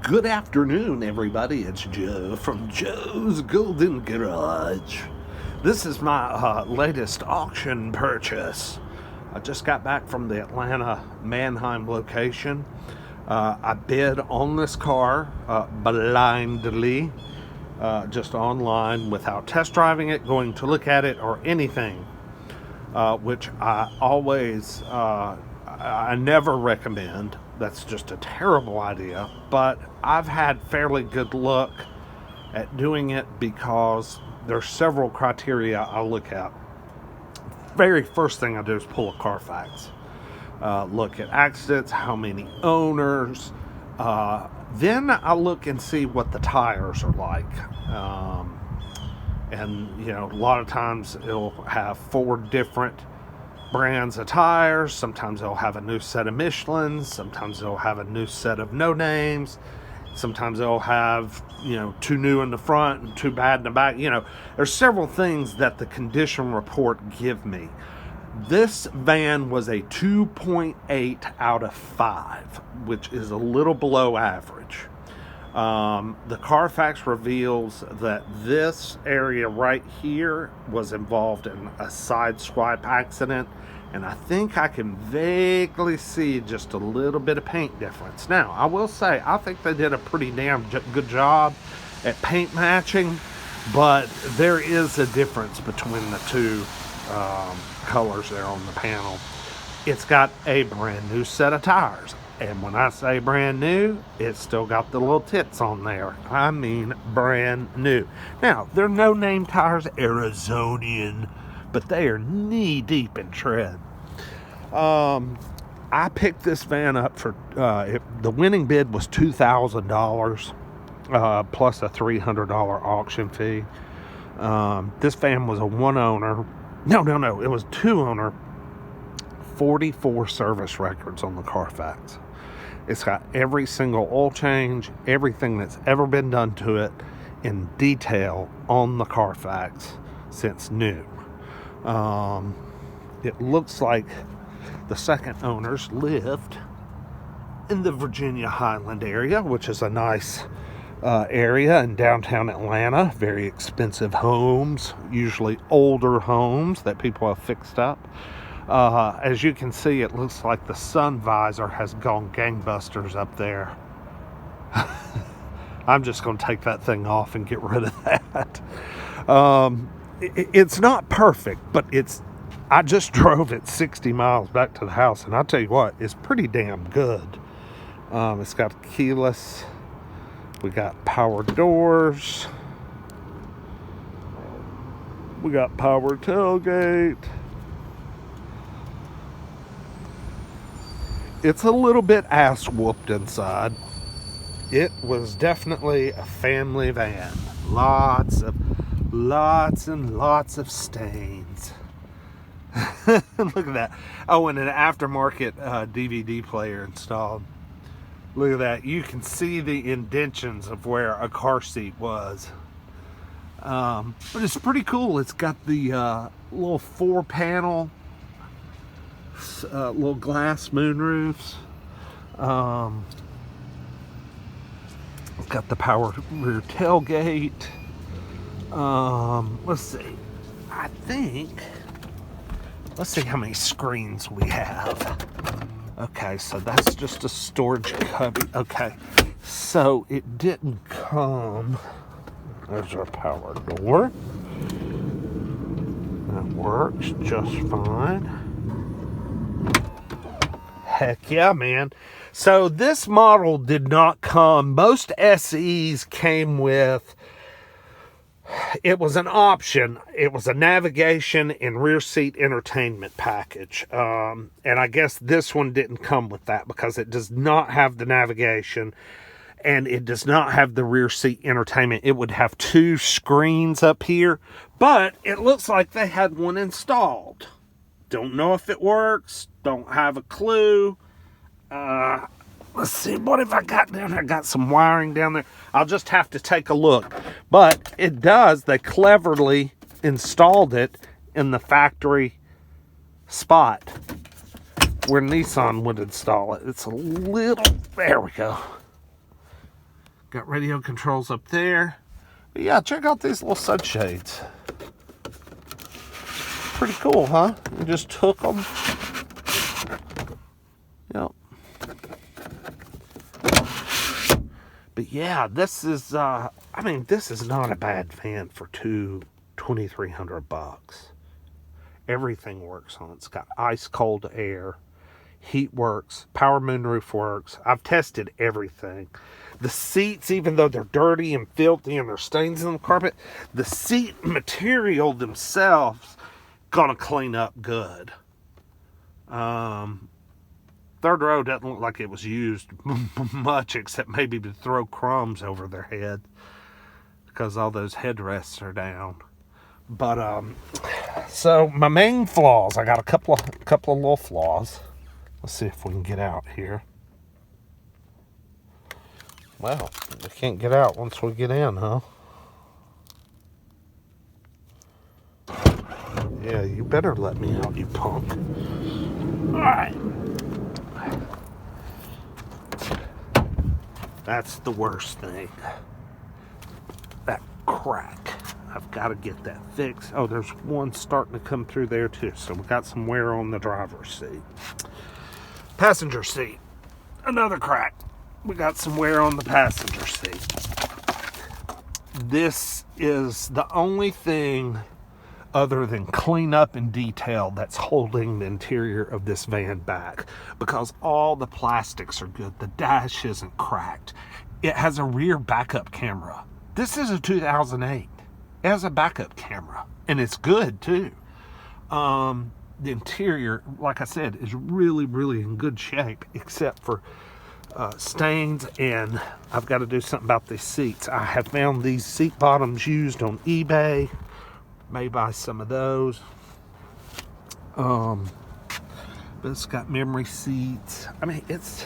Good afternoon, everybody. It's Joe from Joe's Golden Garage. This is my latest auction purchase. I just got back from the Atlanta Mannheim location. I bid on this car blindly, just online without test driving it, going to look at it, or anything, which I always, I never recommend. That's just a terrible idea, but I've had fairly good luck at doing it because there's several criteria I look at. Very first thing I do is pull a Carfax. Look at accidents, how many owners. Then I look and see what the tires are like. And, you know, a lot of times it'll have 4 different brands of tires. Sometimes they'll have a new set of Michelins. Sometimes they'll have a new set of no names. Sometimes they'll have, 2 new in the front and 2 bad in the back. There's several things that the condition report give me. This van was a 2.8 out of 5, which is a little below average. The Carfax reveals that this area right here was involved in a side swipe accident, and I think I can vaguely see just a little bit of paint difference. Now, I will say, I think they did a pretty damn good job at paint matching, but there is a difference between the two colors there on the panel. It's got a brand new set of tires. And when I say brand new, it's still got the little tits on there. I mean brand new. Now, they're no-name tires, Arizonian, but they are knee-deep in tread. I picked this van up for, the winning bid was $2,000, plus a $300 auction fee. This van was a one-owner. No, it was 2-owner. 44 service records on the Carfax. It's got every single oil change, everything that's ever been done to it in detail on the Carfax since new. It looks like the second owners lived in the Virginia Highland area, which is a nice area in downtown Atlanta. Very expensive homes, usually older homes that people have fixed up. As you can see, it looks like the sun visor has gone gangbusters up there. I'm just going to take that thing off and get rid of that. It's not perfect, but I just drove it 60 miles back to the house, and I'll tell you what, it's pretty damn good. It's got keyless. We got power doors. We got power tailgate. It's a little bit ass whooped inside. It was definitely a family van. Lots and lots of stains. Look at that. Oh, and an aftermarket DVD player installed. Look at that. You can see the indentions of where a car seat was. But it's pretty cool. It's got the little 4-panel little glass moonroofs. It's got the power rear tailgate. Let's see. Let's see how many screens we have. Okay, so that's just a storage cubby. Okay, so it didn't come. There's our power door. That works just fine. Heck yeah, man. So this model did not come. Most SEs came with, it was an option. It was a navigation and rear seat entertainment package. And I guess this one didn't come with that because it does not have the navigation and it does not have the rear seat entertainment. It would have 2 screens up here, but it looks like they had one installed. Don't know if it works. Don't have a clue. Let's see. What have I got down there? I got some wiring down there. I'll just have to take a look. But it does. They cleverly installed it in the factory spot where Nissan would install it. It's a little... There we go. Got radio controls up there. But yeah, check out these little sunshades. Pretty cool, huh? You just took them. Yep. But yeah, this is, I mean, this is not a bad fan for $2,300. Everything works on it. It's got ice cold air, heat works, power moonroof works. I've tested everything. The seats, even though they're dirty and filthy and there's stains in the carpet, the seat material themselves gonna clean up good. Third row doesn't look like it was used much, except maybe to throw crumbs over their head because all those headrests are down. But so my main flaws, I got a couple of little flaws. Let's see if we can get out here. Well, we can't get out once we get in, huh? Yeah, you better let me out, you punk. All right. That's the worst thing. That crack. I've got to get that fixed. Oh, there's one starting to come through there too. So we got some wear on the driver's seat. Passenger seat. Another crack. We got some wear on the passenger seat. This is the only thing other than clean up and detail that's holding the interior of this van back, because all the plastics are good. The dash isn't cracked. It has a rear backup camera. This is a 2008. It has a backup camera, and it's good too. The interior, like I said, is really, really in good shape, except for stains, and I've got to do something about these seats. I have found these seat bottoms used on eBay. May buy some of those. But it's got memory seats. I mean, it's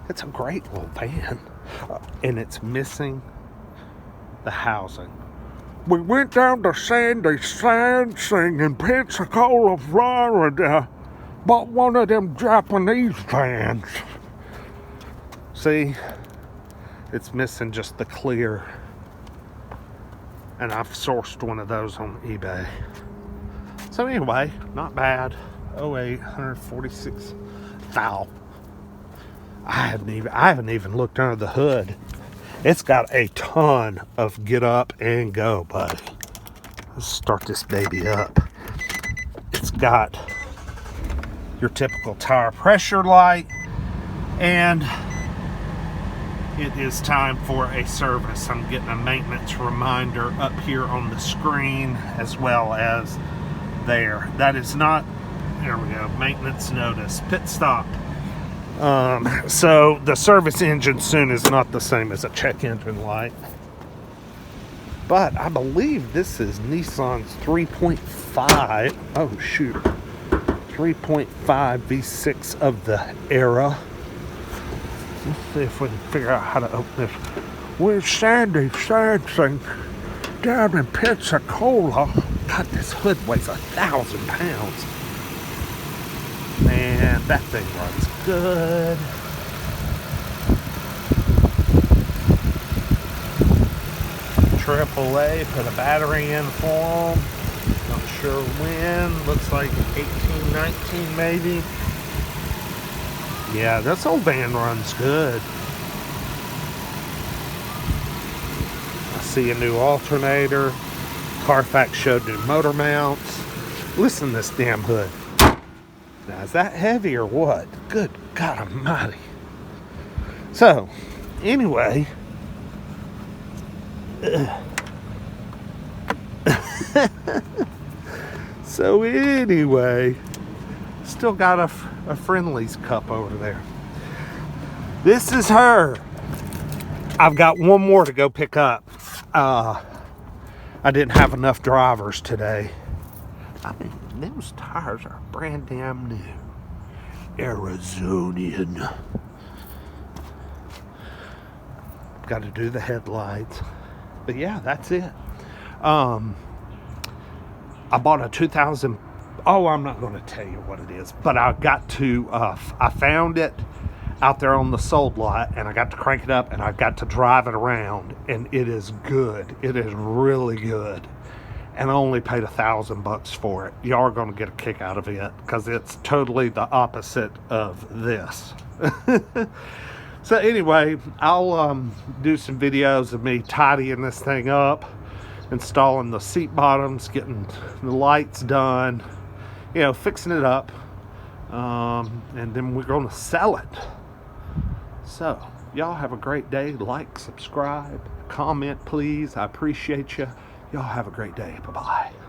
a great little van, and it's missing the housing. We went down to Sandy Sansing in Pensacola, Florida. Bought one of them Japanese vans. See, it's missing just the clear. And I've sourced one of those on eBay. So anyway, not bad. 146 thou. I haven't even looked under the hood. It's got a ton of get up and go, buddy. Let's start this baby up. It's got your typical tire pressure light, and it is time for a service. I'm getting a maintenance reminder up here on the screen as well as there. That is not, there we go, maintenance notice, pit stop. So the service engine soon is not the same as a check engine light. But I believe this is Nissan's 3.5, oh shoot, 3.5 V6 of the era. Let's see if we can figure out how to open this. We're Sandy Sansing down in Pensacola. God, this hood weighs 1,000 pounds. Man, that thing runs good. AAA put a battery in for them. Not sure when. Looks like 18, 19 maybe. Yeah, this old van runs good. I see a new alternator. Carfax showed new motor mounts. Listen to this damn hood. Now, is that heavy or what? Good God almighty. So, anyway. Still got a Friendly's cup over there. This is her. I've got one more to go pick up. I didn't have enough drivers today. I mean, those tires are brand damn new. Arizonian. Got to do the headlights. But yeah, that's it. I bought a 2000. Oh, I'm not going to tell you what it is, but I got to. I found it out there on the sold lot, and I got to crank it up and I got to drive it around, and it is good. It is really good. And I only paid $1,000 for it. Y'all are going to get a kick out of it because it's totally the opposite of this. So anyway, I'll do some videos of me tidying this thing up, installing the seat bottoms, getting the lights done, you know, fixing it up, and then we're going to sell it. So y'all have a great day. Like, subscribe, comment, please. I appreciate you. Y'all have a great day. Bye-bye.